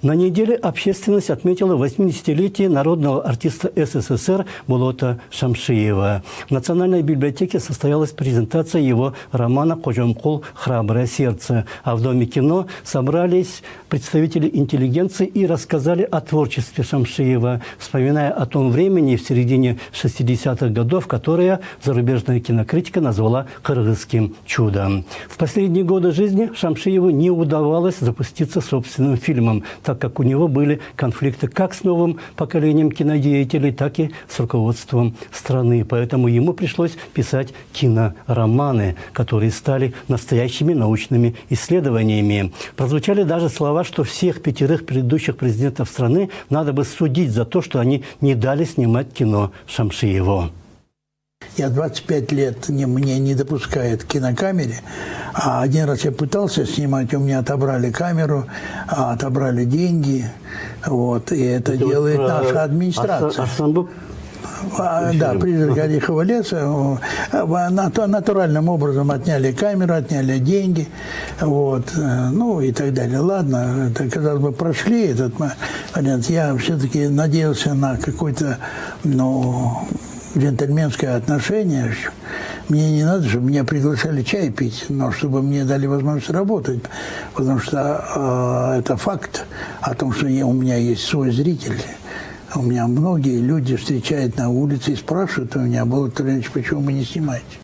На неделе общественность отметила 80-летие народного артиста СССР Болота Шамшиева. В Национальной библиотеке состоялась презентация его романа «Кожомкул. Храброе сердце». А в Доме кино собрались представители интеллигенции и рассказали о творчестве Шамшиева, вспоминая о том времени в середине 60-х годов, которое зарубежная кинокритика назвала «кыргызским чудом». В последние годы жизни Шамшиеву не удавалось запуститься собственным фильмом, так как у него были конфликты как с новым поколением кинодеятелей, так и с руководством страны. Поэтому ему пришлось писать кинороманы, которые стали настоящими научными исследованиями. Прозвучали даже слова, что всех 5 предыдущих президентов страны надо бы судить за то, что они не дали снимать кино Шамшиеву. Я 25 лет мне не допускают к кинокамере. А один раз я пытался снимать, у меня отобрали камеру, отобрали деньги. Вот, и это делает наша администрация. Да, призрак Орехового леса. Натуральным образом отняли камеру, отняли деньги. Вот, ну и так далее. Ладно, это, казалось бы, прошли этот момент. Я все-таки надеялся на какой-то, джентльменское отношение. Мне не надо, чтобы меня приглашали чай пить, но чтобы мне дали возможность работать. Потому что это факт о том, что у меня есть свой зритель. У меня многие люди встречают на улице и спрашивают у меня: Болот Ильич, почему вы не снимаете?